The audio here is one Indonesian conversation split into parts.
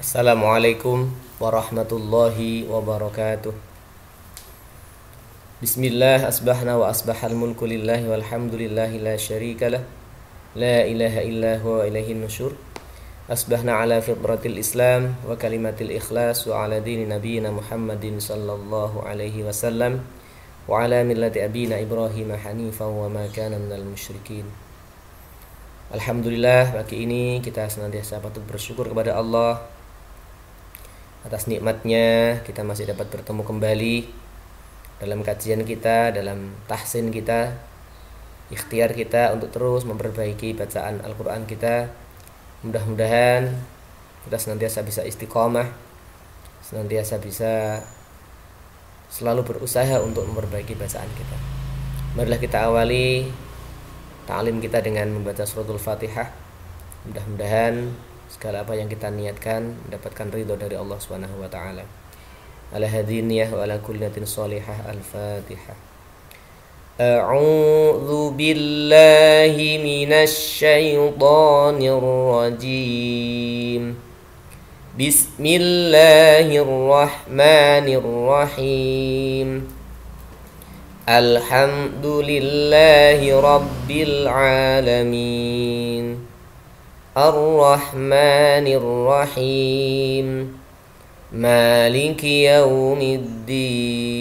Assalamualaikum warahmatullahi wabarakatuh. Bismillah, asbahna wa asbahal mulku lillahi walhamdulillahi la syarika lah. La ilaha illa huwa ilaihin nusyur. Asbahna ala fitratil islam wa kalimatil ikhlas wa ala dini nabiyina Muhammadin sallallahu alaihi wasallam wa ala millati abina Ibrahim hanifan wa ma kana minal musyrikin. Alhamdulillah, pagi ini kita senantiasa patut bersyukur kepada Allah atas nikmatnya kita masih dapat bertemu kembali dalam kajian kita, dalam tahsin kita, ikhtiar kita untuk terus memperbaiki bacaan Al-Quran kita. Mudah-mudahan kita senantiasa bisa istiqomah, senantiasa bisa selalu berusaha untuk memperbaiki bacaan kita. Marilah kita awali ta'lim kita dengan membaca suratul Fatihah. Mudah-mudahan segala apa yang kita niatkan mendapatkan ridho dari Allah Subhanahu wa taala. Ala hadiniyah wa ala kulli niyatin shalihah. Al-Fatihah. A'udzu billahi minasy syaithanir rajim. Bismillahirrahmanirrahim. Alhamdulillahi rabbil alamin. Ar-Rahmanir Rahim. Maliki yaumiddin.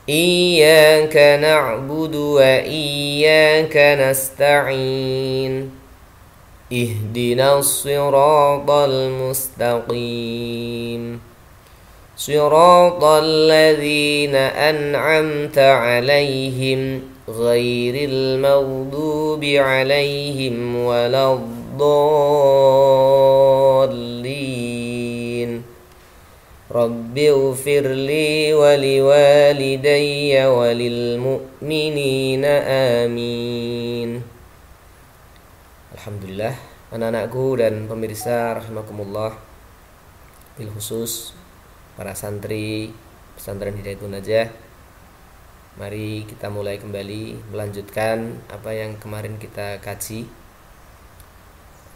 Iyyaka na'budu wa iyyaka nasta'in. Ihdinas siratal mustaqim. Siratal ladzina an'amta 'alaihim ghairil maghdubi 'alaihim waladdallin. Rabbighfirli wa liwalidayya walil mu'minina amin. Alhamdulillah, anak-anakku dan pemirsa rahimakumullah, bil khusus para santri pesantren Hidayatul Najah, mari kita mulai kembali melanjutkan apa yang kemarin kita kaji,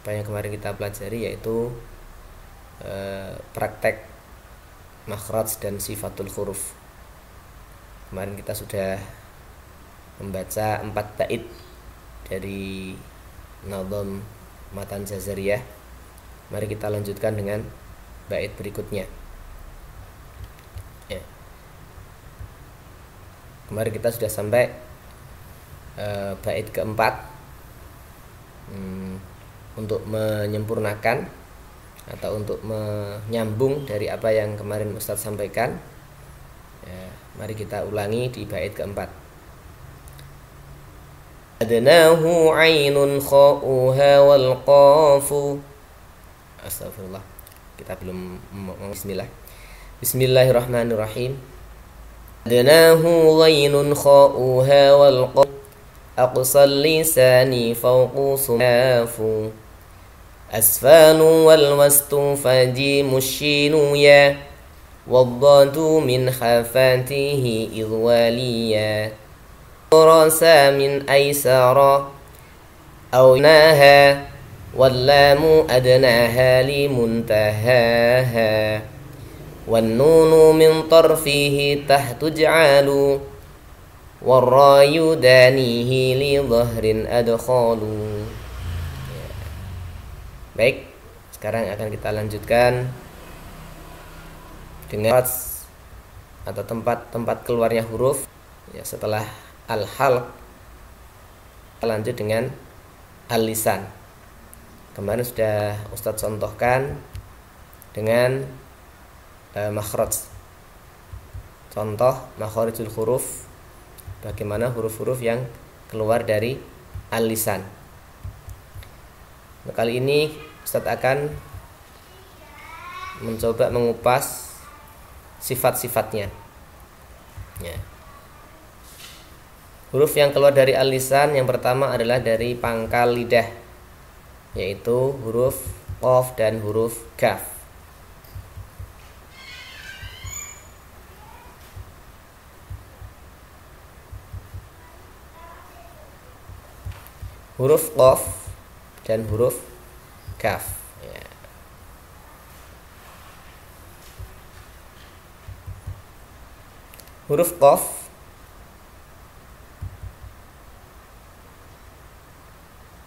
apa yang kemarin kita pelajari, yaitu praktek makhraj dan sifatul huruf. Kemarin kita sudah membaca 4 bait dari Nadham Matan Jazariyah. Mari kita lanjutkan dengan bait berikutnya. Kemarin kita sudah sampai bait keempat. Untuk menyempurnakan atau untuk menyambung dari apa yang kemarin Ustadz sampaikan, mari kita ulangi di bait keempat. Adnahu ainun kha'uha wal qafu. Astagfirullah, kita belum bismillah. Bismillahirrahmanirrahim. Adnahu ghainun kha'uha wal qaf. Aqsal lisani fawqu sumafu. Asfanu wal wastu fajimu shinu ya. Waddatu min khafatihi idwaliya. Rasa min aysara awnaha. Wallamu adnaha limuntahaha. والنون من طرفه تحت جعل والراي دانيه لظهر أدخال. Baik, sekarang akan kita lanjutkan dengan atau tempat keluarnya huruf. Ya, setelah al-halq kita lanjut dengan al-lisan. Kemarin sudah Ustadz contohkan dengan makhraj. Contoh makhrijul huruf, bagaimana huruf-huruf yang keluar dari al-lisan. Nah, kali ini Ustadz akan mencoba mengupas sifat-sifatnya. Ya. Huruf yang keluar dari al-lisan yang pertama adalah dari pangkal lidah, yaitu huruf qaf dan huruf kaf. Huruf qaf dan huruf kaf. Ya. Huruf qaf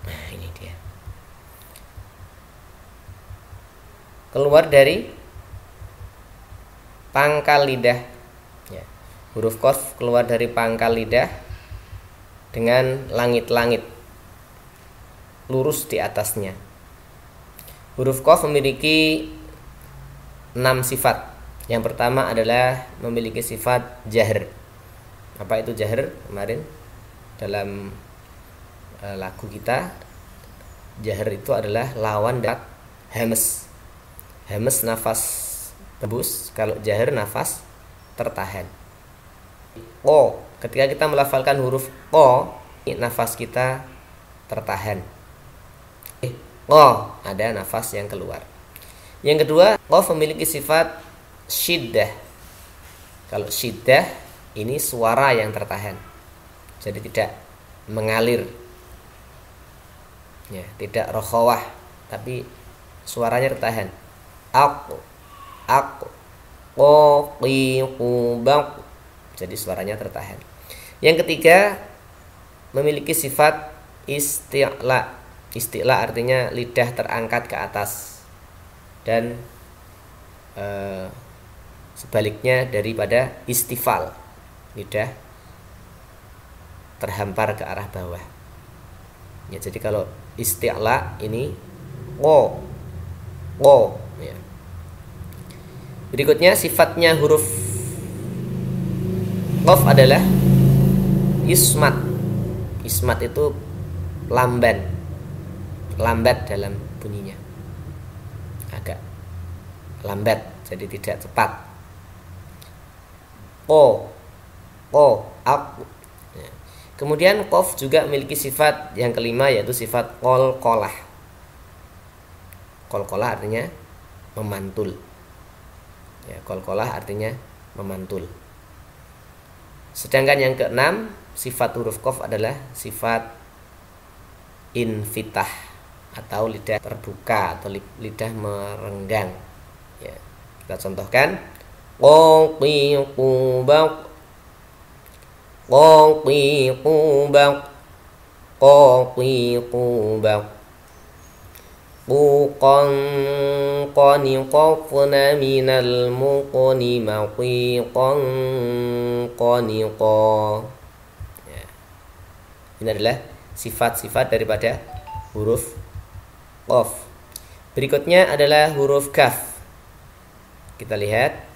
ini dia. Keluar dari pangkal lidah. Ya. Huruf qaf keluar dari pangkal lidah dengan langit-langit lurus di atasnya. Huruf qaf memiliki 6 sifat. Yang pertama adalah memiliki sifat jahr. Apa itu jahr? Kemarin dalam lagu kita, jahr itu adalah lawan dari hamas. Hamas nafas tembus, kalau jahr nafas tertahan. O, ketika kita melafalkan huruf o, nafas kita tertahan. O, ada nafas yang keluar. Yang kedua, qaf memiliki sifat syiddah. Kalau syiddah ini suara yang tertahan, jadi tidak mengalir, ya, tidak rokhawah, tapi suaranya tertahan. Aku, bak, jadi suaranya tertahan. Yang ketiga, memiliki sifat isti'la. Isti'la artinya lidah terangkat ke atas dan sebaliknya daripada istifal, lidah terhampar ke arah bawah. Ya, jadi kalau isti'la ini o, ya. Berikutnya sifatnya huruf qaf adalah ismat. Ismat itu lambat dalam bunyinya, agak lambat, jadi tidak cepat. Aku. Ya. Kemudian qaf juga memiliki sifat yang kelima, yaitu sifat qalqalah. Qalqalah artinya memantul. Ya, qalqalah artinya memantul. Sedangkan yang keenam, sifat huruf qaf adalah sifat infitah atau lidah terbuka atau lidah merenggang. Ya, kita contohkan Bukan qaniqafna minal muqni maqiqan qaniqa. Ya. Ini adalah sifat-sifat daripada huruf qaf. Berikutnya adalah huruf kaf. Kita lihat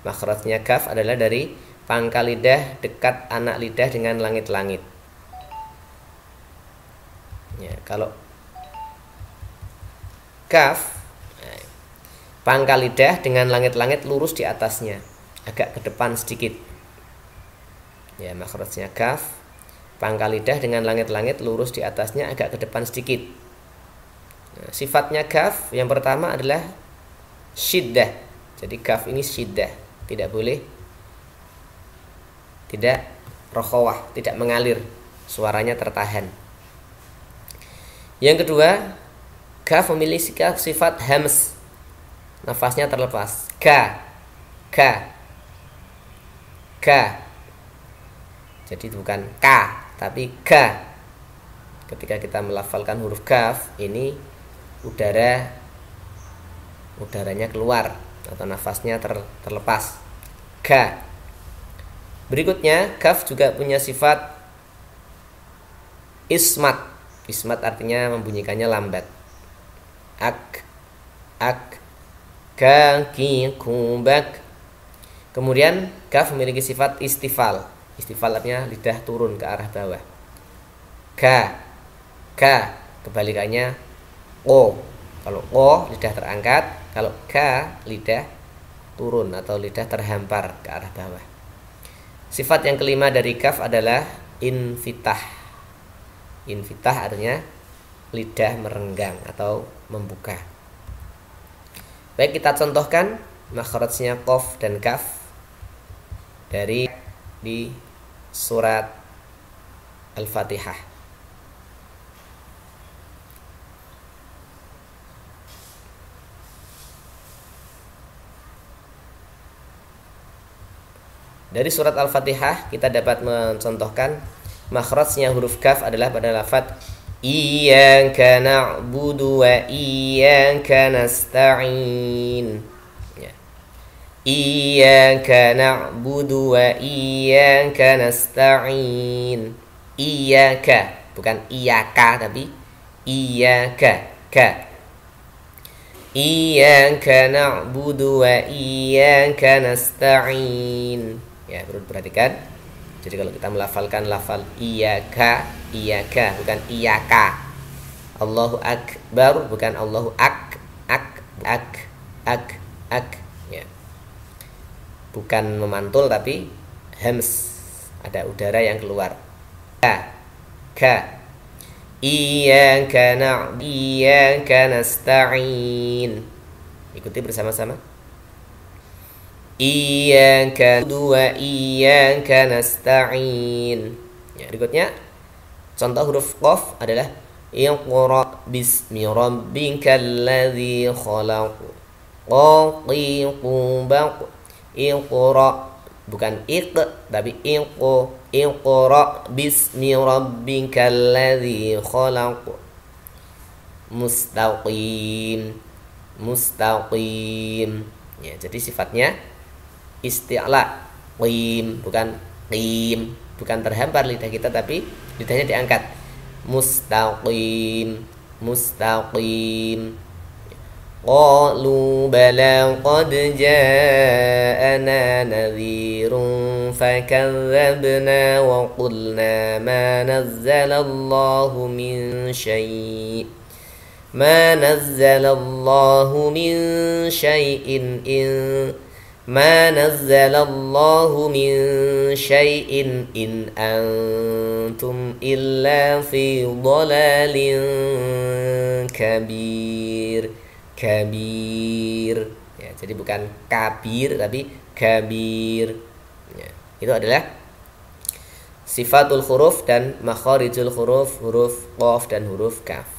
makhrajnya kaf adalah dari pangkal lidah dekat anak lidah dengan langit-langit. Ya, kalau kaf, pangkal lidah dengan langit-langit lurus di atasnya, agak ke depan sedikit. Ya, makhrajnya kaf, pangkal lidah dengan langit-langit lurus di atasnya, agak ke depan sedikit. Nah, sifatnya kaf yang pertama adalah syiddah. Jadi kaf ini syiddah, tidak boleh, tidak rokhawah, tidak mengalir, suaranya tertahan. Yang kedua, kaf memiliki sifat hams, nafasnya terlepas. Ka. Jadi bukan ka, tapi ka. Ketika kita melafalkan huruf kaf, ini udaranya keluar atau nafasnya terlepas. Ka. Berikutnya, kaf juga punya sifat ismat. Ismat artinya membunyikannya lambat. Ak, kaki, kubak. Kemudian kaf memiliki sifat istifal. Istifal artinya lidah turun ke arah bawah. Ka, kebalikannya o. Kalau o lidah terangkat, kalau ka lidah turun atau lidah terhampar ke arah bawah. Sifat yang kelima dari kaf adalah infitah. Infitah artinya lidah merenggang atau membuka. Baik, kita contohkan makhrajnya qaf dan kaf di surat Al-Fatihah. Dari surat Al-Fatihah kita dapat mencontohkan makhrajnya huruf kaf adalah pada lafaz iyyaka na'budu wa iyyaka nasta'in. Ya. Iyyaka na'budu wa iyyaka nasta'in. Iyyaka, bukan iyyaka tapi iyyaka, ka. Iyyaka na'budu wa iyyaka nasta'in. Ya, perlu perhatikan. Jadi kalau kita melafalkan lafal iyyaka, iyyaka bukan iyyaka. Allahu akbar bukan Allahu ak. Ya. Bukan memantul tapi hams, ada udara yang keluar. Ka. Iyyaka na'budu iyyaka nasta'in. Ikuti bersama-sama. Iyyaka na'budu wa iyyaka nasta'in. Ya, berikutnya contoh huruf qaf adalah Iqra bismi rabbikal ladzi khalaq. Qaq. Iqra bukan iq tapi Iqra bismi rabbikal ladzi khalaq. Mustaqim. Ya, jadi sifatnya isti'la, qim bukan qim, bukan terhampar lidah kita tapi lidahnya diangkat. Mustaqim. Qalu bala qad ja'ana nadhirun fakadzabna wa qulna ma nazzalallahu min syai' ma nazzalallahu min syai'in in antum illa fi dhalalin kabir. Ya, jadi bukan kabir tapi kabir. Ya, itu adalah sifatul huruf dan makharijul huruf, huruf qaf dan huruf kaf.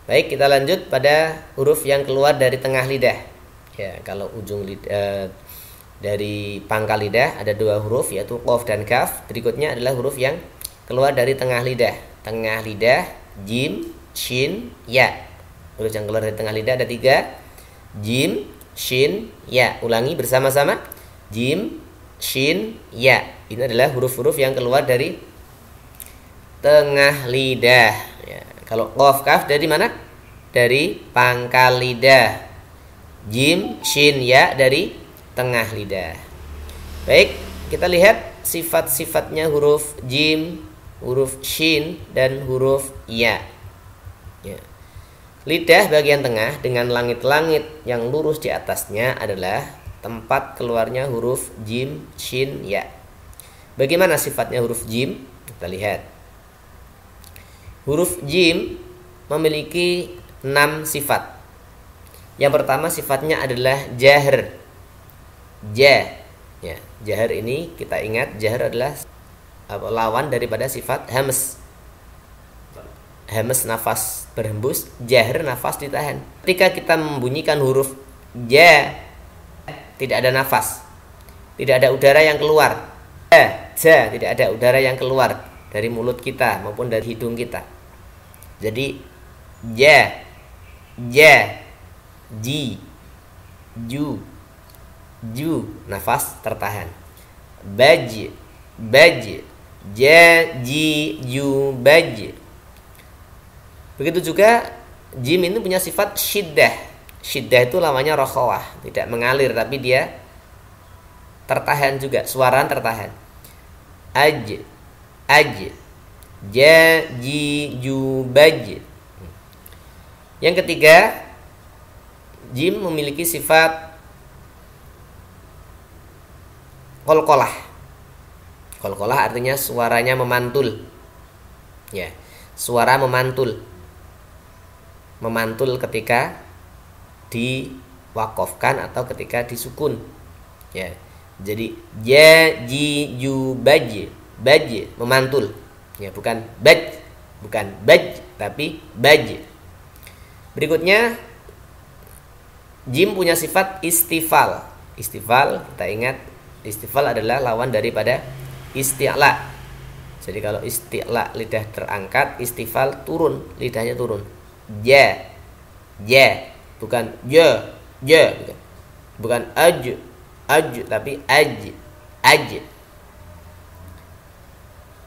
Baik, kita lanjut pada huruf yang keluar dari tengah lidah. Ya, kalau ujung lidah dari pangkal lidah ada dua huruf yaitu qaf dan kaf. Berikutnya adalah huruf yang keluar dari tengah lidah. Tengah lidah jim, shin, ya. Huruf yang keluar dari tengah lidah ada 3. Jim, shin, ya. Ulangi bersama-sama. Jim, shin, ya. Ini adalah huruf-huruf yang keluar dari tengah lidah. Ya. Kalau qaf kaf dari mana? Dari pangkal lidah. Jim, shin, ya dari tengah lidah. Baik, kita lihat sifat-sifatnya huruf jim, huruf shin, dan huruf ya. Ya. Lidah bagian tengah dengan langit-langit yang lurus di atasnya adalah tempat keluarnya huruf jim, shin, ya. Bagaimana sifatnya huruf jim? Kita lihat. Huruf jim memiliki 6 sifat. Yang pertama sifatnya adalah jahr. Ja. Ya, jahr ini kita ingat jahr adalah lawan daripada sifat hams. Hams nafas berhembus, jahr nafas ditahan. Ketika kita membunyikan huruf ja, tidak ada nafas, tidak ada udara yang keluar. Ja, tidak ada udara yang keluar dari mulut kita maupun dari hidung kita. Jadi ja, ji, ju, nafas tertahan. Baj, ja, ji, ju, baj. Begitu juga jim ini punya sifat syiddah. Syiddah itu lawannya rokhawah, tidak mengalir tapi dia tertahan juga, suara tertahan. Aj, ja, ji, ju, baj. Yang ketiga, jim memiliki sifat qalqalah. Qalqalah artinya suaranya memantul. Ya, suara memantul. Memantul ketika diwakofkan atau ketika disukun. Ya. Jadi ja, ji, ju, baj. Baj memantul. Ya, bukan baj, tapi baj. Berikutnya jim punya sifat istifal. Istifal kita ingat Istifal adalah lawan daripada isti'la. Jadi kalau isti'la lidah terangkat, istifal turun, lidahnya turun. Ja, bukan bukan. Bukan aj, tapi aj.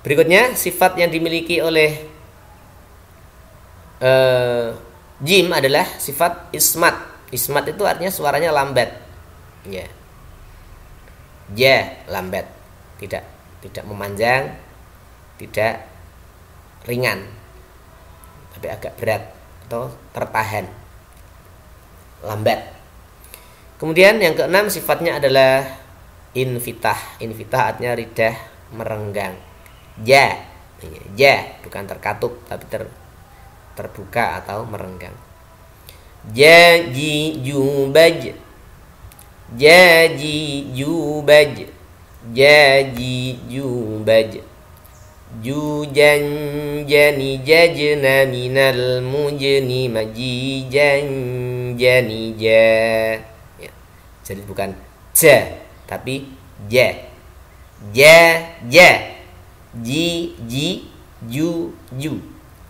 Berikutnya sifat yang dimiliki oleh jim adalah sifat ismat. Ismat itu artinya suaranya lambat. Ya. Lambat. Tidak memanjang, tidak ringan. Tapi agak berat atau tertahan. Lambat. Kemudian yang keenam sifatnya adalah infitah. Infitah artinya lidah merenggang. Ja, bukan terkatup tapi terbuka atau merenggang. Jaji jubaj, jujan jani jajna minal mujni majijan jani ja. Ya. Jadi bukan ja tapi ja. Ji ju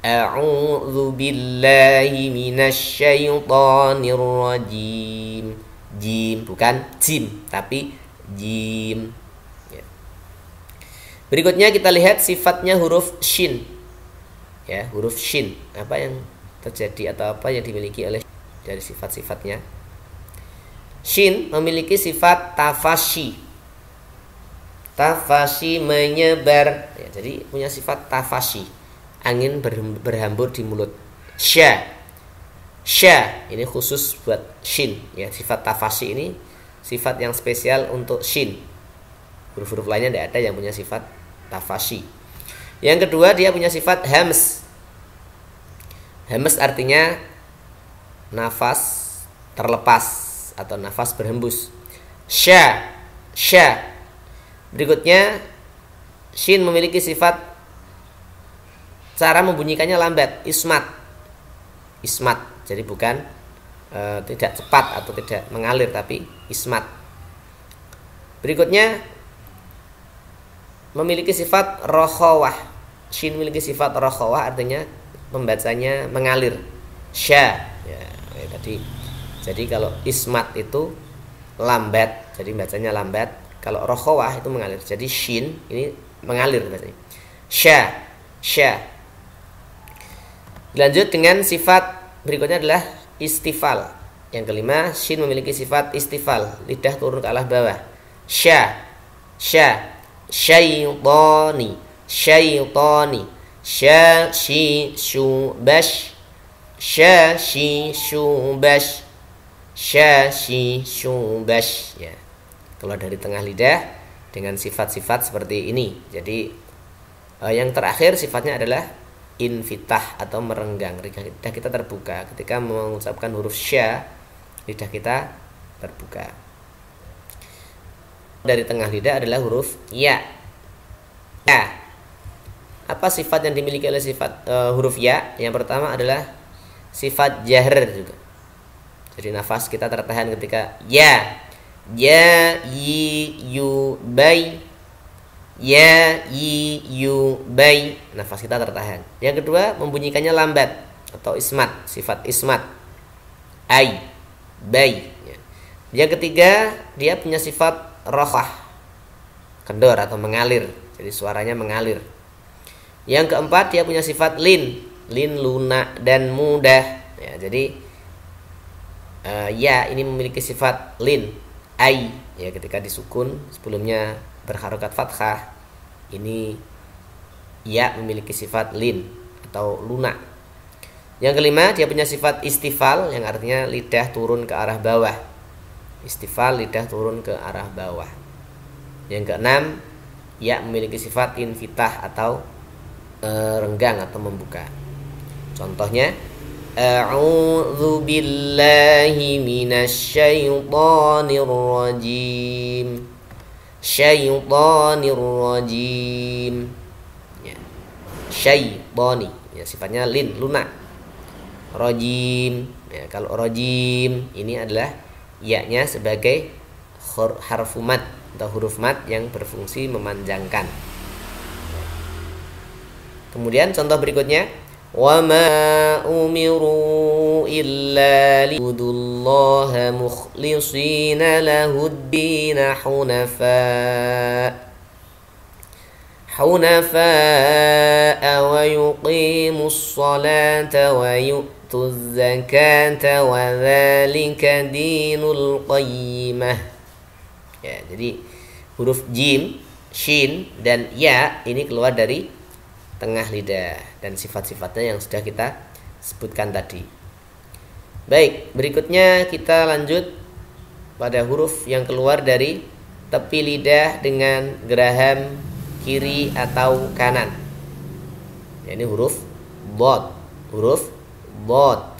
a'udzu billahi minasyaitonir rajim. Jim bukan jim tapi jim. Ya. Berikutnya kita lihat sifatnya huruf shin. Ya, huruf shin. Apa yang terjadi atau apa yang dimiliki oleh dari sifat-sifatnya? Shin memiliki sifat tafashi. Tafashi menyebar. Ya, jadi punya sifat tafashi. Angin berhambur di mulut. Sya ini khusus buat shin. Ya, sifat tafashi ini sifat yang spesial untuk shin. Huruf-huruf lainnya tidak ada yang punya sifat tafashi. Yang kedua dia punya sifat hams. Hams artinya nafas terlepas atau nafas berhembus. Sya. Berikutnya shin memiliki sifat cara membunyikannya lambat, ismat. Jadi bukan tidak cepat atau tidak mengalir tapi ismat. Berikutnya memiliki sifat rokhawah. Shin memiliki sifat rokhawah artinya membacanya mengalir. Sya ya, tadi. Jadi kalau ismat itu lambat, jadi bacanya lambat. Kalau rokhawah itu mengalir. Jadi shin ini mengalir bacanya. Sya. Lanjut dengan sifat berikutnya adalah istifal. Yang kelima, shin memiliki sifat istifal, lidah turun ke arah bawah. Sya. Syaitani. Sya shi shu bash. Sya shi shu bash. Ya. Keluar dari tengah lidah dengan sifat-sifat seperti ini. Jadi yang terakhir sifatnya adalah infitah atau merenggang. Lidah kita terbuka ketika mengucapkan huruf sya, lidah kita terbuka. Dari tengah lidah adalah huruf ya. Apa sifat yang dimiliki oleh sifat huruf ya? Yang pertama adalah sifat jahr juga. Jadi nafas kita tertahan ketika ya. Ya yi yu bai. Nafas kita tertahan. Yang kedua membunyikannya lambat atau ismat, sifat ismat. Bai. Yang ketiga dia punya sifat rokhah, kendor atau mengalir. Jadi suaranya mengalir. Yang keempat dia punya sifat lin, lunak dan mudah. Ya, jadi ya ini memiliki sifat lin. Ya ketika disukun sebelumnya berharokat fathah, ini ya memiliki sifat lin atau lunak. Yang kelima dia punya sifat istifal yang artinya lidah turun ke arah bawah. Istifal lidah turun ke arah bawah. Yang keenam ya memiliki sifat infitah atau renggang atau membuka. Contohnya a'udzu billahi minasyaitonir rajim. Syaitonir rajim. Ya. Syaitoni ya sifatnya lin, lunak. Rajim ya, kalau rajim ini adalah ya-nya sebagai harfu mad atau huruf mad yang berfungsi memanjangkan. Kemudian contoh berikutnya, wa ma umiru illa liya'budullaha mukhlishina lahud-din hunafa wa yuqimus salata wa yu'tuz zakata wa dzalika dinul qayyimah. Ya, jadi huruf jim, shin dan ya ini keluar dari tengah lidah dan sifat-sifatnya yang sudah kita sebutkan tadi. Baik, berikutnya kita lanjut pada huruf yang keluar dari tepi lidah dengan geraham kiri atau kanan. Ini huruf dot. Huruf dot.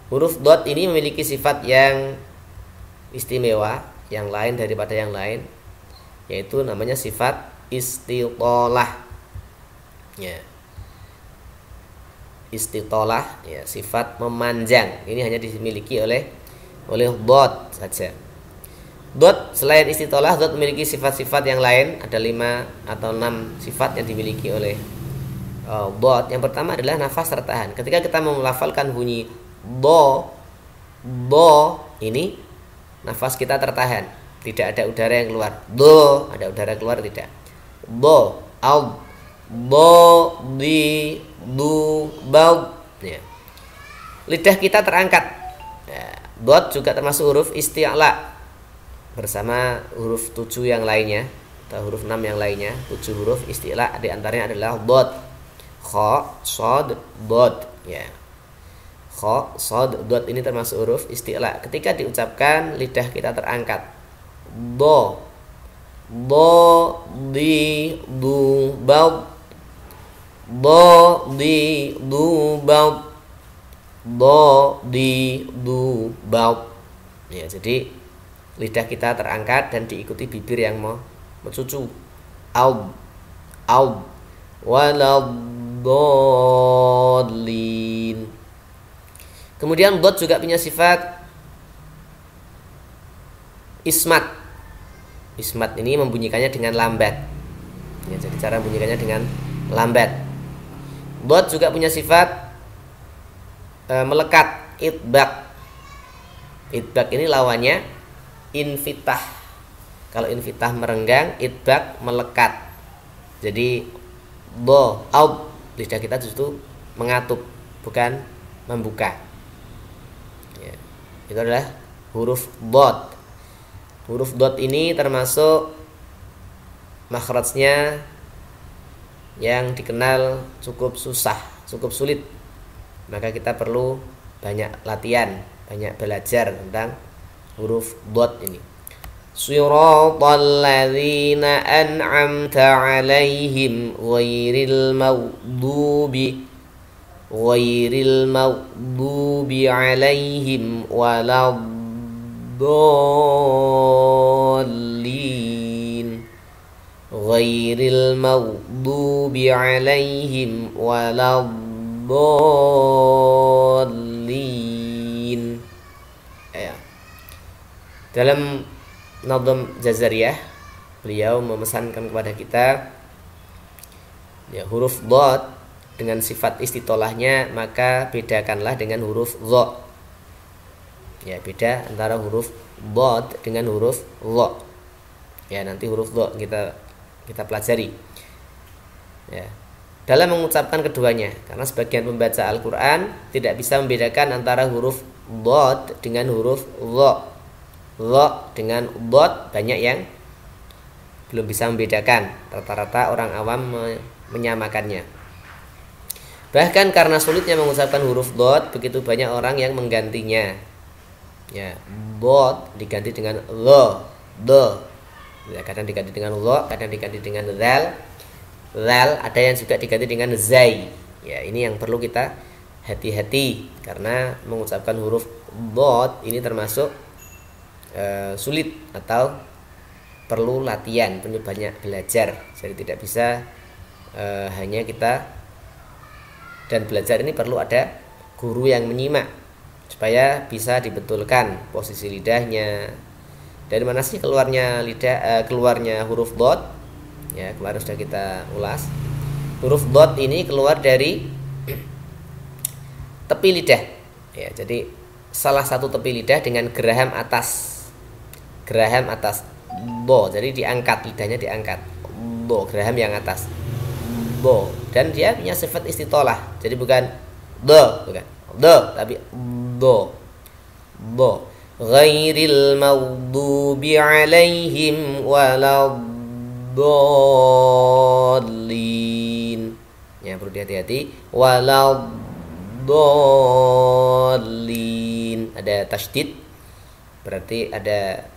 Huruf dot ini memiliki sifat yang istimewa, yang lain daripada yang lain, yaitu namanya sifat istitolah. Ya. Istitolah, ya, sifat memanjang. Ini hanya dimiliki oleh dot saja. Dot selain istitolah, dot memiliki sifat-sifat yang lain. Ada 5 atau 6 sifat yang dimiliki oleh dot. Yang pertama adalah nafas tertahan. Ketika kita melafalkan bunyi do, ini nafas kita tertahan, tidak ada udara yang keluar. Do, ada udara keluar tidak. Do, al, bo, di, du, bau. Ya. Lidah kita terangkat. Ya. Dot juga termasuk huruf isti'la bersama huruf 7 yang lainnya atau huruf 6 yang lainnya. 7 huruf isti'la di antaranya adalah dot, kha, shad, dot. Ya. Kha, shad, dot ini termasuk huruf isti'la. Ketika diucapkan lidah kita terangkat. Do, di, du, bau. Do, di, du, bau. Do, di, du, bau. Ya, jadi lidah kita terangkat dan diikuti bibir yang mau mencucu. Aub, waladhdallin. Kemudian dot juga punya sifat ismat. Ismat ini membunyikannya dengan lambat. Ya, jadi cara membunyikannya dengan lambat. Dot juga punya sifat melekat, itbaq. Itbaq ini lawannya infitah. Kalau infitah merenggang, itbaq melekat. Jadi do, aub, lidah kita justru mengatup, bukan membuka. Ya, itu adalah huruf dot. Huruf dot ini termasuk makhrajnya yang dikenal cukup susah, cukup sulit. Maka kita perlu banyak latihan, banyak belajar tentang huruf dot ini. Shiratal ladzina an'amta 'alaihim ghairil maghdubi 'alaihim waladdallin. Ghairil maghdubi 'alaihim waladdallin. Ya. Dalam Nadhm Jazariyah beliau memesankan kepada kita, ya, huruf dot dengan sifat istitolahnya maka bedakanlah dengan huruf dha. Ya, beda antara huruf dot dengan huruf dha. Ya, nanti huruf dha kita pelajari. Ya. Dalam mengucapkan keduanya, karena sebagian pembaca Al-Qur'an tidak bisa membedakan antara huruf dot dengan huruf dha. Dha dengan dot banyak yang belum bisa membedakan. Rata-rata orang awam menyamakannya. Bahkan karena sulitnya mengucapkan huruf dot, begitu banyak orang yang menggantinya. Ya, dot diganti dengan dha. Ya, kadang diganti dengan dha, kadang diganti dengan zal. Zal ada yang juga diganti dengan zai. Ya, ini yang perlu kita hati-hati karena mengucapkan huruf dot ini termasuk sulit atau perlu latihan, perlu banyak belajar. Jadi tidak bisa hanya kita, dan belajar ini perlu ada guru yang menyimak supaya bisa dibetulkan posisi lidahnya, Dari mana sih keluarnya lidah, keluarnya huruf dot? Ya, kemarin sudah kita ulas. Huruf dot ini keluar dari tepi lidah. Ya, jadi salah satu tepi lidah dengan geraham atas. Geraham atas bo. Jadi diangkat, lidahnya diangkat. Bo, geraham yang atas. Bo. Dan dia punya sifat istitolah. Jadi bukan do, bukan do, tapi do. Do. Ghairil maghdubi alaihim waladdallin. Ya, perlu hati-hati. Waladdallin. Ada tasydid. Berarti ada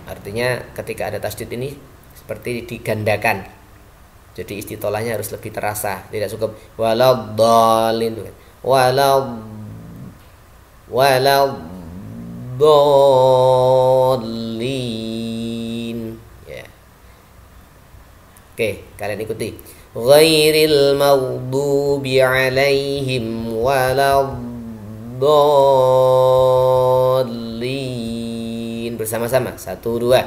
artinya ketika ada tasydid ini seperti digandakan. Jadi istitolahnya harus lebih terasa. Tidak cukup waladdallin. Waladdallin. Ya. Oke, kalian ikuti. Ghairil maghdubi alaihim waladdallin. Bersama-sama. 1, 2.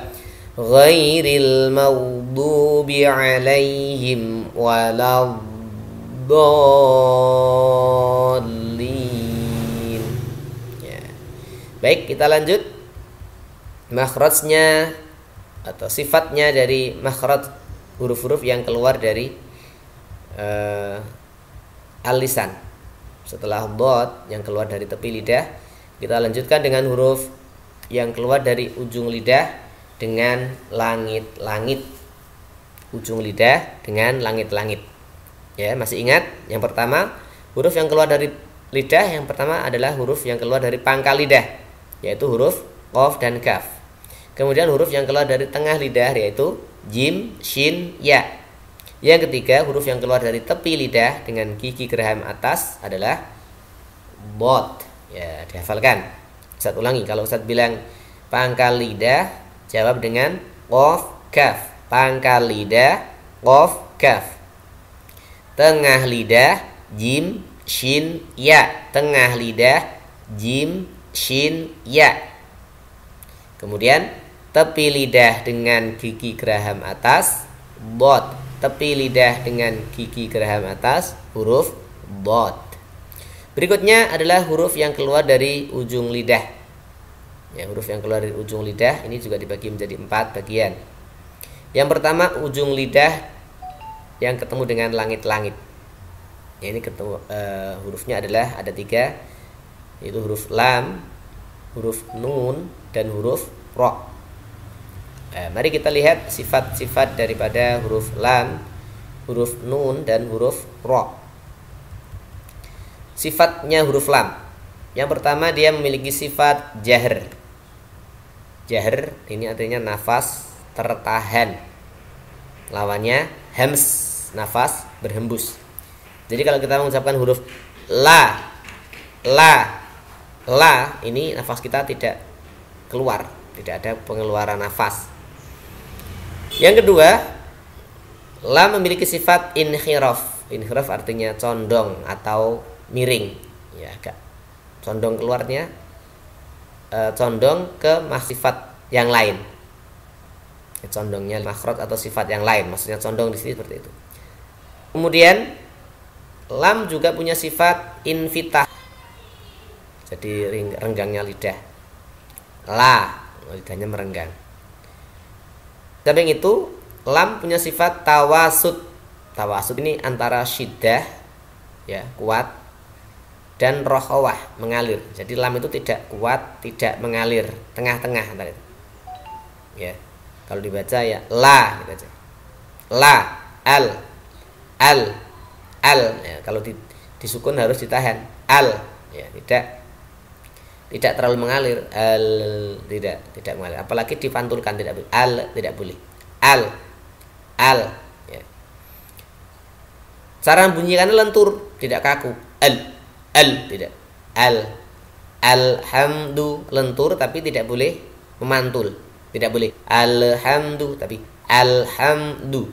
Ghairil maghdubi alaihim waladdallin. Baik, kita lanjut. Makhrajnya atau sifatnya dari makhraj huruf-huruf yang keluar dari al-lisan. Setelah dot yang keluar dari tepi lidah, kita lanjutkan dengan huruf yang keluar dari ujung lidah dengan langit-langit. Ujung lidah dengan langit-langit. Ya, masih ingat? Yang pertama, huruf yang keluar dari lidah yang pertama adalah huruf yang keluar dari pangkal lidah, yaitu huruf qaf dan kaf. Kemudian huruf yang keluar dari tengah lidah yaitu jim, shin, ya. Yang ketiga, huruf yang keluar dari tepi lidah dengan gigi geraham atas adalah bot. Ya, dihafalkan. Ustaz ulangi, kalau Ustaz bilang pangkal lidah, jawab dengan qaf, kaf. Pangkal lidah, qaf, kaf. Tengah lidah, jim, shin, ya. Tengah lidah, jim, shin, ya. Kemudian tepi lidah dengan gigi geraham atas bot. Tepi lidah dengan gigi geraham atas huruf bot. Berikutnya adalah huruf yang keluar dari ujung lidah. Ya, huruf yang keluar dari ujung lidah ini juga dibagi menjadi 4 bagian. Yang pertama, ujung lidah yang ketemu dengan langit-langit. Ya, ini ketemu hurufnya adalah ada 3, yaitu huruf lam, huruf nun, dan huruf ro. Mari kita lihat sifat-sifat daripada huruf lam, huruf nun, dan huruf ro. Sifatnya huruf lam. Yang pertama, dia memiliki sifat jahr. Jahr ini artinya nafas tertahan. Lawannya hams, nafas berhembus. Jadi kalau kita mengucapkan huruf la, ini nafas kita tidak keluar, tidak ada pengeluaran nafas. Yang kedua, lam memiliki sifat inhiraf. Inhiraf artinya condong atau miring. Ya, agak condong keluarnya, condong ke sifat yang lain. Condongnya makhraj atau sifat yang lain, maksudnya condong di sini seperti itu. Kemudian lam juga punya sifat infitah. Jadi renggangnya lidah. La, lidahnya merenggang. Samping itu, lam punya sifat tawasud. Tawasud ini antara syiddah, ya, kuat, dan rokhawah, mengalir. Jadi lam itu tidak kuat, tidak mengalir, tengah-tengah antara itu. Ya, kalau dibaca ya la, gitu aja. La, al. Ya, kalau disukun harus ditahan. Al, ya, tidak terlalu mengalir. Tidak mengalir, apalagi dipantulkan tidak boleh. Tidak boleh. Al, ya. Cara membunyikannya lentur, tidak kaku. Tidak. Alhamdu lentur tapi tidak boleh memantul. Tidak boleh alhamdu tapi alhamdu.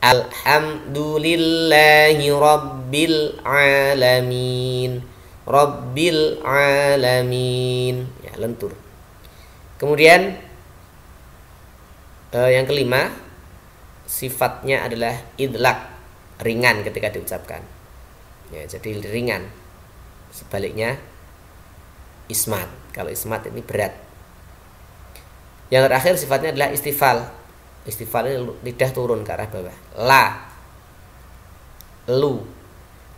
Alhamdulillahi rabbil alamin. Rabbil alamin, ya, lentur. Kemudian yang kelima, sifatnya adalah idlaq, ringan ketika diucapkan. Ya, jadi ringan. Sebaliknya ismat. Kalau ismat ini berat. Yang terakhir sifatnya adalah istifal. Istifal ini lidah turun ke arah bawah. La, lu,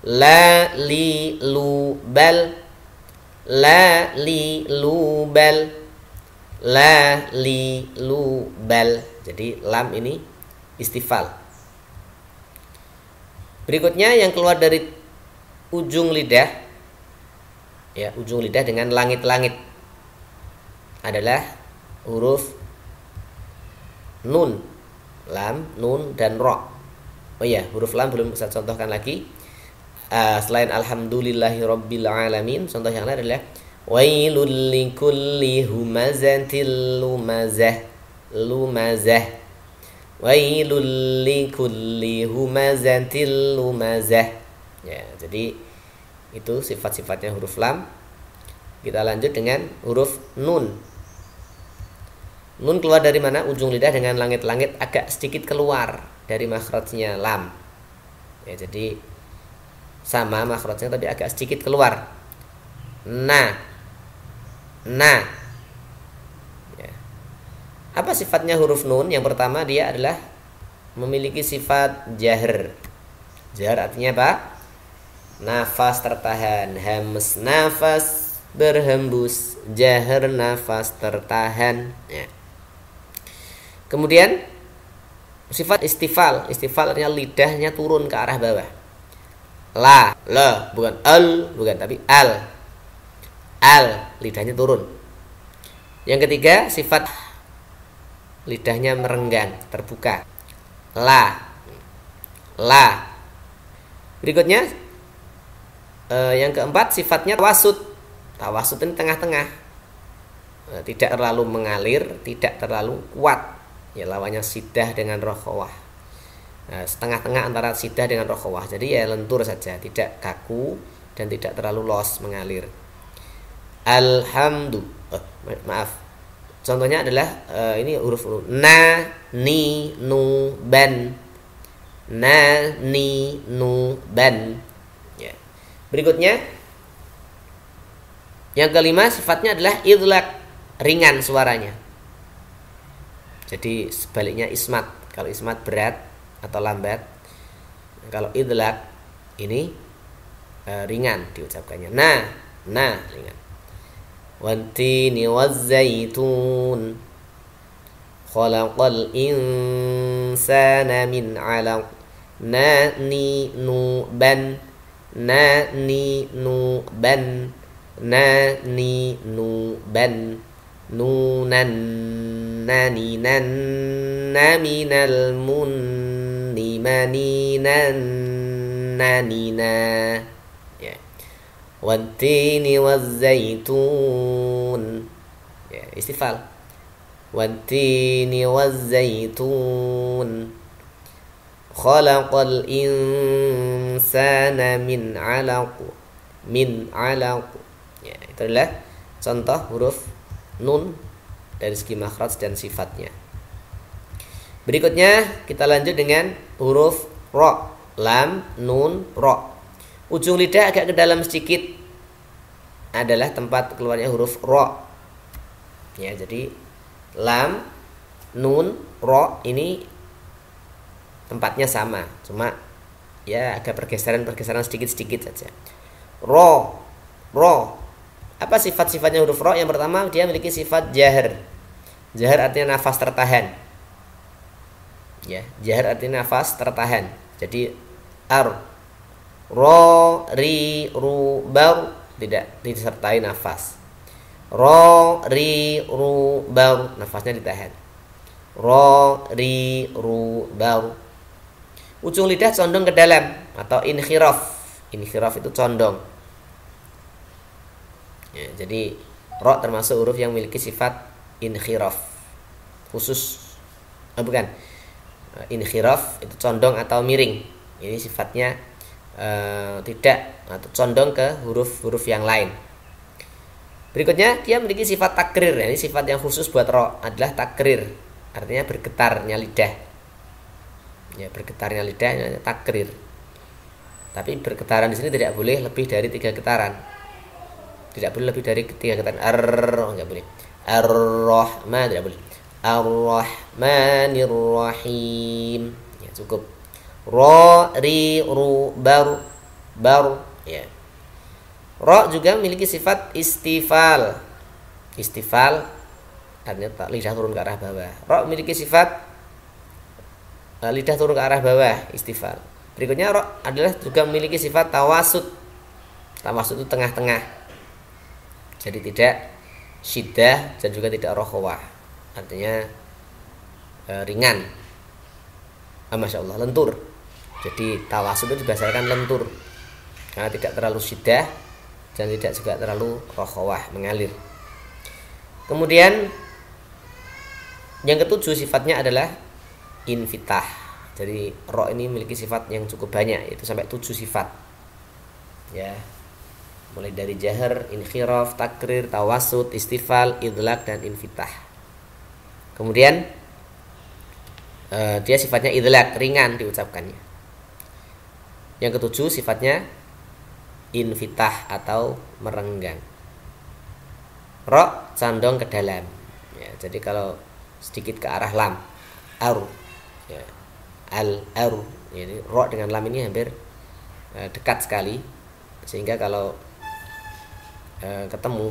la, li, lu, bal, la, li, lu, bal, la, li, lu, bal. Jadi lam ini istifal. Berikutnya yang keluar dari ujung lidah, ya, ujung lidah dengan langit-langit adalah huruf nun, lam, nun, dan ro. Oh iya, huruf lam belum saya contohkan lagi. Selain alhamdulillahirabbil alamin, contoh yang lain adalah wailul likulli humazatil lumazah, lumazah. Wailul likulli humazatil lumazah. Ya, jadi itu sifat-sifatnya huruf lam. Kita lanjut dengan huruf nun. Nun keluar dari mana? Ujung lidah dengan langit-langit agak sedikit keluar dari makhrajnya lam. Ya, jadi sama makhrajnya tapi agak sedikit keluar. Na, na. Ya. Apa sifatnya huruf nun? Yang pertama, dia adalah memiliki sifat jahr. Jahr artinya apa? Nafas tertahan, hams nafas berhembus, jahr nafas tertahan. Ya. Kemudian sifat istifal. Istifal artinya lidahnya turun ke arah bawah. La, la, bukan al, bukan, tapi al. Al, lidahnya turun. Yang ketiga, sifat lidahnya merenggang, terbuka. La, la. Berikutnya yang keempat, sifatnya tawasud. Tawasud ini tengah-tengah, tidak terlalu mengalir, tidak terlalu kuat. Ya, lawannya sidah dengan rokhawah. Setengah-tengah antara sidah dengan rokhawah. Jadi ya lentur saja, tidak kaku dan tidak terlalu los mengalir. Maaf. Contohnya adalah ini huruf na, ni, nu, ban. Na, ni, nu, ban. Ya. Berikutnya yang kelima, sifatnya adalah idlaq, ringan suaranya. Jadi sebaliknya ismat. Kalau ismat berat atau lambat, kalau idlaq ini ringan diucapkannya. Na, ringan. Wantini wazzaitun khalaqal insana min 'alaq. Na, ni, nu, ban. Na, ni, nu, ban. Na, ni, nu, ban. Nunan, nani, nan, naminal munni, maninan, nanina. Ya. Wattini wazzaitun. Ya, istifal. Wattini wazzaitun khalaqal insana min 'alaq. Min 'alaq. Ya, itu adalah contoh huruf nun dari segi makhraj dan sifatnya. Berikutnya kita lanjut dengan huruf ro. Lam, nun, ro. Ujung lidah agak ke dalam sedikit adalah tempat keluarnya huruf ro. Ya, jadi lam, nun, ro ini tempatnya sama, cuma ya agak pergeseran sedikit-sedikit saja. Ro. Apa sifat-sifatnya huruf ro? Yang pertama, dia memiliki sifat jahr. Jahr artinya nafas tertahan. Ya, jahr artinya nafas tertahan. Jadi ar, ro, ri, ru, bar tidak disertai nafas. Ro, ri, ru, bar, nafasnya ditahan. Ro, ri, ru, bar. Ujung lidah condong ke dalam atau inkhiraf. Inkhiraf itu condong. Ya, jadi ro termasuk huruf yang memiliki sifat inkhiraf khusus. Bukan. Inkhiraf itu condong atau miring. Ini sifatnya tidak atau condong ke huruf-huruf yang lain. Berikutnya dia memiliki sifat takrir. Ini sifat yang khusus buat ro adalah takrir. Artinya bergetarnya lidah. Ya, bergetarnya lidah takrir. Tapi bergetaran di sini tidak boleh lebih dari 3 getaran. Tidak boleh lebih dari 3 getaran. Enggak boleh. Ar-Rahman tidak boleh. Ar-Rahmanir-Rahim. Ya, cukup. Ra, ri, ru, bar, ya. Ra juga memiliki sifat istifal. Istifal artinya lidah turun ke arah bawah. Ra memiliki sifat lidah turun ke arah bawah, istifal. Berikutnya ra adalah juga memiliki sifat tawasud. Tawasud itu tengah-tengah. Jadi tidak syiddah dan juga tidak rokhawah. Artinya ringan. Masya Allah, lentur. Jadi tawasud itu dibahasakan lentur. Karena tidak terlalu syiddah dan tidak juga terlalu rokhawah, mengalir. Kemudian yang ketujuh sifatnya adalah infitah. Jadi ro ini memiliki sifat yang cukup banyak, yaitu sampai 7 sifat. Ya. Mulai dari jahar, inkhiraf, takrir, tawasud, istifal, idlaq dan infitah. Kemudian dia sifatnya idlaq, ringan diucapkannya. Yang ketujuh sifatnya infitah atau merenggang. Ro condong ke dalam. Ya, jadi kalau sedikit ke arah lam, aru, ya, aru. Jadi ro dengan lam ini hampir dekat sekali, sehingga kalau ketemu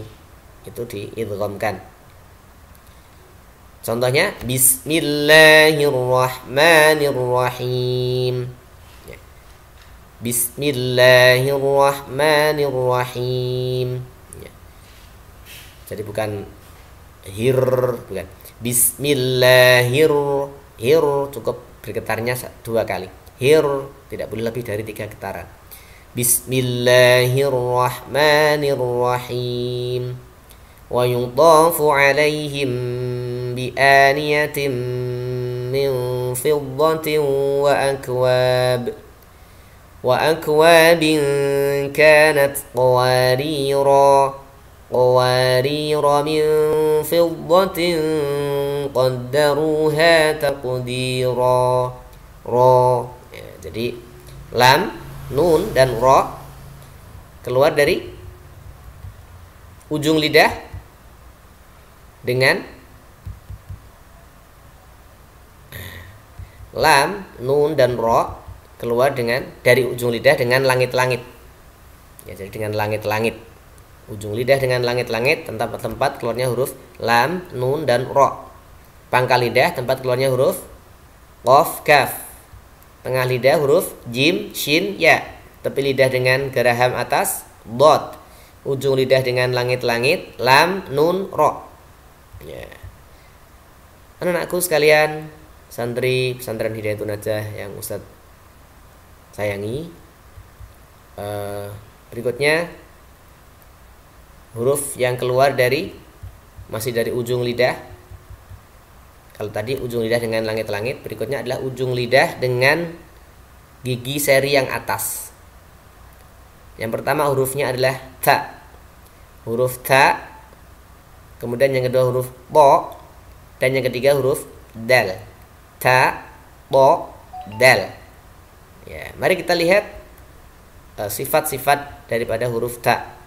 itu diidghamkan. Contohnya Bismillahirrahmanirrahim. Ya. Bismillahirrahmanirrahim. Ya. Jadi bukan bukan. Bismillahir, cukup bergetarnya 2 kali. Hir tidak boleh lebih dari 3 getaran. Bismillahirrahmanirrahim. Wa yudhafu alaihim bi'aniyatin min fiddatin wa akwabin kanat qawarira min fiddatin qaddaruha taqdira. Ya, jadi lam, nun dan ra keluar dari ujung lidah dengan lam, nun dan ra keluar dari ujung lidah dengan langit-langit. Ya, jadi dengan langit-langit. Ujung lidah dengan langit-langit, tempat keluarnya huruf lam, nun dan ra. Pangkal lidah tempat keluarnya huruf qaf, kaf. Tengah lidah huruf jim, shin, ya. Tepi lidah dengan geraham atas dot. Ujung lidah dengan langit-langit lam, nun, ra. Ya. Anak-anakku sekalian, santri pesantren Hidayatun Najah yang Ustadz sayangi, berikutnya huruf yang keluar masih dari ujung lidah. Kalau tadi ujung lidah dengan langit-langit, berikutnya adalah ujung lidah dengan gigi seri yang atas. Yang pertama hurufnya adalah ta. Huruf ta. Kemudian yang kedua huruf bo. Dan yang ketiga huruf dal. Ta, bo, dal. Ya, mari kita lihat sifat-sifat daripada huruf ta.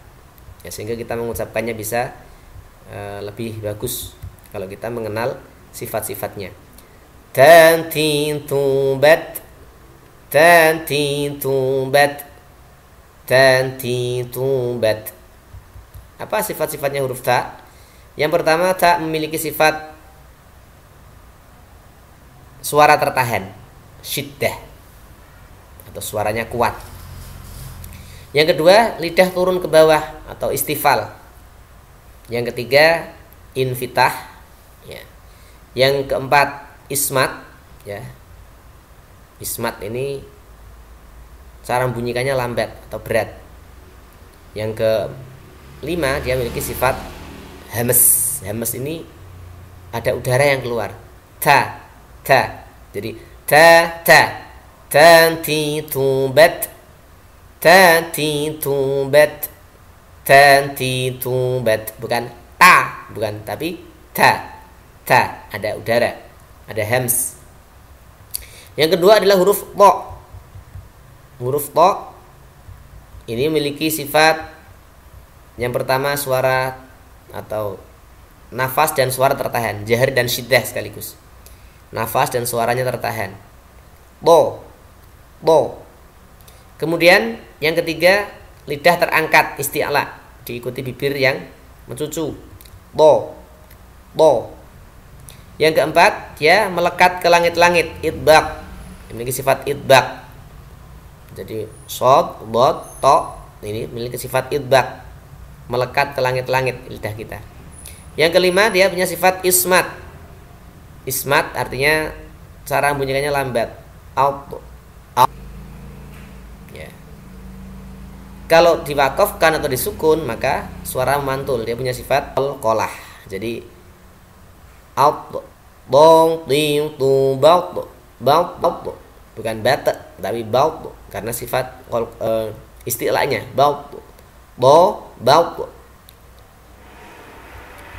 Ya, sehingga kita mengucapkannya bisa lebih bagus kalau kita mengenal sifat-sifatnya. Tan tin tubat, tan tin tubat, tan tin tubat. Apa sifat-sifatnya huruf ta? Yang pertama, ta memiliki sifat suara tertahan, syiddah, atau suaranya kuat. Yang kedua, lidah turun ke bawah atau istifal. Yang ketiga, infitah, ya. Yang keempat, ismat, ya. Ismat ini cara membunyikannya lambat atau berat. Yang kelima, dia memiliki sifat hames. Hames ini ada udara yang keluar. Ta. Jadi ta, tan ti tubat, ta ti tubat. tantitubat, bukan ta, bukan, tapi ta. Ta, ada udara, ada hams. Yang kedua adalah huruf to. Huruf to ini memiliki sifat yang pertama suara atau nafas dan suara tertahan, jahar dan syiddah sekaligus. Nafas dan suaranya tertahan. To, to. Kemudian yang ketiga, lidah terangkat, isti'la, diikuti bibir yang mencucu. To, to. Yang keempat, dia melekat ke langit-langit, idbaq. Memiliki sifat idbaq. Jadi shad, dad, ta ini memiliki sifat idbaq, melekat ke langit-langit lidah kita. Yang kelima, dia punya sifat ismat. Ismat artinya cara membunyikannya lambat. Out. Ya. Kalau diwakafkan atau disukun maka suara memantul. Dia punya sifat qalqalah. Jadi out, dong, ting, tu, baut, bukan bata, tapi baut, karena sifat istilahnya baut, baut.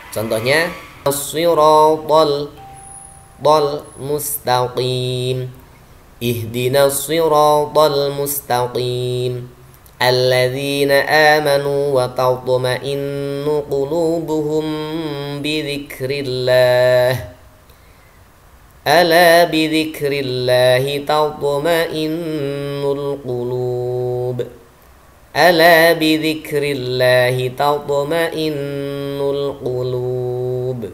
Contohnya, siratal mustaqim, ihdinas siratal mustaqim, alladzina amanu wa tatma'innu qulubuhum bidzikrillah, ala bidzikrillahi tatma'innul qulub, ala bidzikrillahi tatma'innul qulub,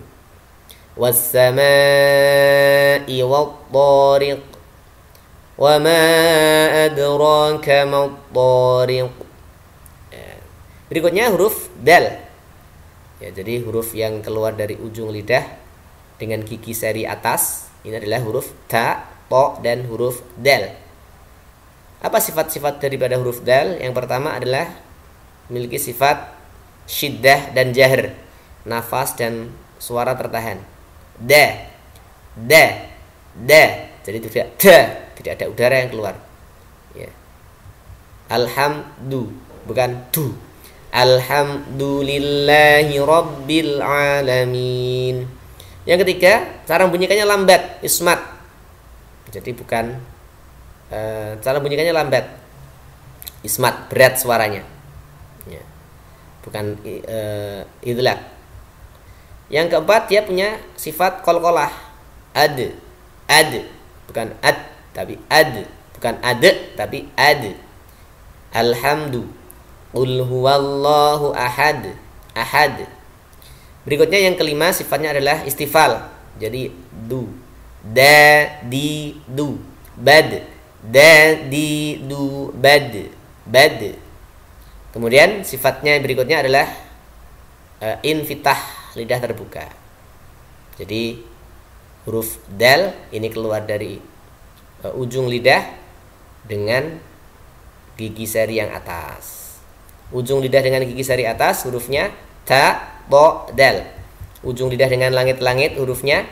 was-samaa'i wat-tariq, wa ma adraka mat-tariq. Berikutnya huruf dal. Ya, jadi huruf yang keluar dari ujung lidah dengan gigi seri atas ini adalah huruf ta, to, dan huruf dal. Apa sifat-sifat daripada huruf dal? Yang pertama adalah memiliki sifat syiddah dan jahr, nafas dan suara tertahan. Da, da, da. Jadi tidak da, tidak ada udara yang keluar. Ya. Alhamdu, bukan du. Alhamdulillahi rabbil alamin. Yang ketiga, cara membunyikannya lambat, ismat. Jadi bukan cara membunyikannya lambat, ismat, berat suaranya. Ya. Bukan idlaq. Yang keempat, dia punya sifat qalqalah, ad, bukan ad, tapi ad, bukan ad, tapi ad. Alhamdu, qul huwallahu ahad, ahad. Berikutnya yang kelima, sifatnya adalah istifal. Jadi du, da, di, du, bad, da, di, du, bad, bad. Kemudian sifatnya berikutnya adalah infitah, lidah terbuka. Jadi huruf dal ini keluar dari ujung lidah dengan gigi seri yang atas. Ujung lidah dengan gigi seri atas hurufnya ta, to, dal. Ujung lidah dengan langit-langit hurufnya,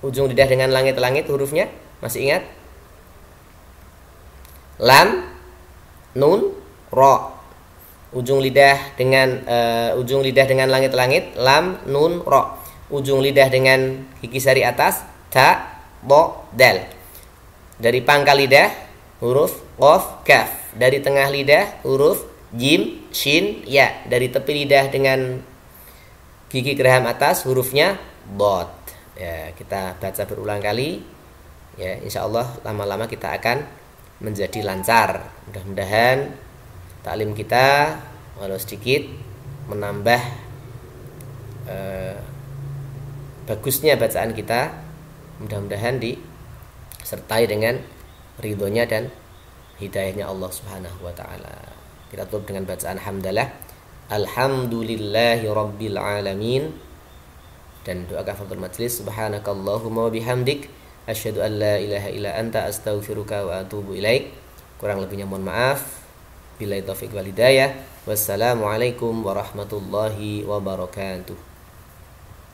ujung lidah dengan langit-langit hurufnya, masih ingat? Lam, nun, ro. Ujung lidah dengan langit-langit, lam, nun, ro. Ujung lidah dengan gigi sari atas, ta, to, dal. Dari pangkal lidah huruf qaf, kaf. Dari tengah lidah huruf jim, shin, ya. Dari tepi lidah dengan gigi geraham atas hurufnya dot. Ya, kita baca berulang kali. Ya, insya Allah lama-lama kita akan menjadi lancar. Mudah-mudahan taklim kita walau sedikit menambah bagusnya bacaan kita. Mudah-mudahan disertai dengan ridhonya dan hidayahnya Allah Subhanahu wa taala. Kita tutup dengan bacaan hamdalah. Alhamdulillahi rabbil alamin. Dan doa kafaratul majlis, subhanakallahumma wa bihamdik asyhadu an la ilaha illa anta astaghfiruka wa atubu ilaik. Kurang lebihnya mohon maaf. Billahi taufiq wal hidayah. Wassalamualaikum warahmatullahi wabarakatuh.